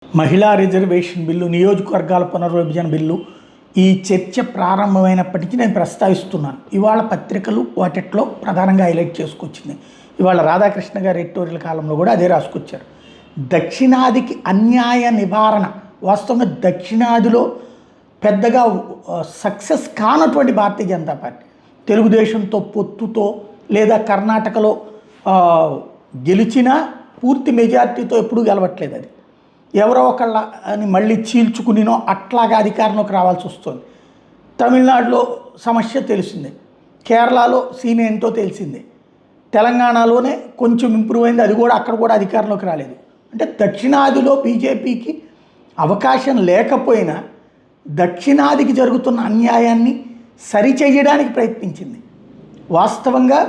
మహిళా reservation bill, నియోజకవర్గాల పునర్విభజన బిల్లు ఈ చర్చ ప్రారంభమైనప్పటికీ నేను ప్రస్తావిస్తున్నాను. ఇవాళ పత్రికలు వాటిట్లో ప్రధానంగా హైలైట్ చేసుకొచ్చింది. ఇవాళ రాధాకృష్ణ గారి ఎడిటోరియల్ కాలంలో కూడా అదే రాసుకొచ్చారు. దక్షిణాదికి అన్యాయ నివారణ, వాస్తవంగా దక్షిణాదిలో పెద్దగా సక్సెస్ కానటువంటి భారతీయ జనతా పార్టీ తెలుగుదేశంతో పొత్తుతో లేదా కర్ణాటకలో గెలిచినా పూర్తి మెజార్టీతో ఎప్పుడూ గెలవట్లేదు. అది ఎవరో ఒకళ్ళ అని మళ్ళీ చీల్చుకునినో అట్లాగా అధికారంలోకి రావాల్సి వస్తుంది. తమిళనాడులో సమస్య తెలిసిందే, కేరళలో సీన్ ఏంటో తెలిసిందే, తెలంగాణలోనే కొంచెం ఇంప్రూవ్ అయింది, అది కూడా అక్కడ కూడా అధికారంలోకి రాలేదు. అంటే దక్షిణాదిలో బీజేపీకి అవకాశం లేకపోయినా దక్షిణాదికి జరుగుతున్న అన్యాయాన్ని సరిచేయడానికి ప్రయత్నించింది. వాస్తవంగా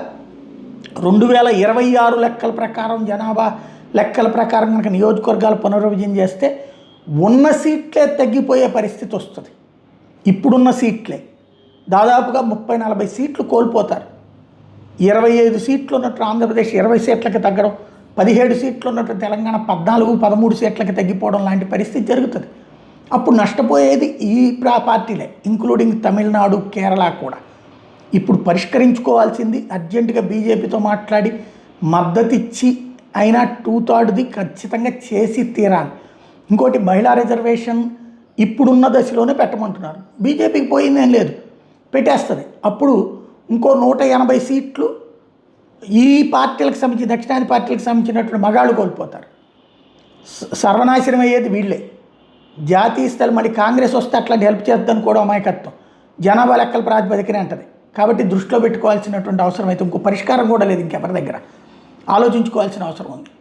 2026 లెక్కల ప్రకారం, జనాభా లెక్కల ప్రకారం కనుక నియోజకవర్గాలు పునర్విభజన చేస్తే ఉన్న సీట్లే తగ్గిపోయే పరిస్థితి వస్తుంది. ఇప్పుడున్న సీట్లే దాదాపుగా 30-40 సీట్లు కోల్పోతారు. 25 సీట్లు ఉన్నట్టు ఆంధ్రప్రదేశ్ 20 సీట్లకి తగ్గడం, 17 సీట్లు ఉన్నట్టు తెలంగాణ 14-13 సీట్లకి తగ్గిపోవడం లాంటి పరిస్థితి జరుగుతుంది. అప్పుడు నష్టపోయేది ఈ పార్టీలే, ఇంక్లూడింగ్ తమిళనాడు, కేరళ కూడా. ఇప్పుడు పరిష్కరించుకోవాల్సింది అర్జెంటుగా బీజేపీతో మాట్లాడి మద్దతు ఇచ్చి అయినా 2/3 ఖచ్చితంగా చేసి తీరాలి. ఇంకోటి, మహిళా రిజర్వేషన్ ఇప్పుడున్న దశలోనే పెట్టమంటున్నారు. బీజేపీకి పోయిందేం లేదు, పెట్టేస్తుంది. అప్పుడు ఇంకో 180 సీట్లు ఈ పార్టీలకు సంబంధించి, దక్షిణాది పార్టీలకు సంబంధించినటువంటి మగాళ్ళు కోల్పోతారు. సర్వనాశనం అయ్యేది వీళ్ళే. జాతీయ స్థాయి మళ్ళీ కాంగ్రెస్ వస్తే అట్లాంటి హెల్ప్ చేద్దని కూడా అమాయకత్వం, జనాభా లెక్కల ప్రాతిపదికనే అంటది. కాబట్టి దృష్టిలో పెట్టుకోవాల్సినటువంటి అవసరం అయితే ఇంకో పరిష్కారం కూడా లేదు ఇంకెవరి దగ్గర, ఆలోచించుకోవాల్సిన అవసరం ఉంది.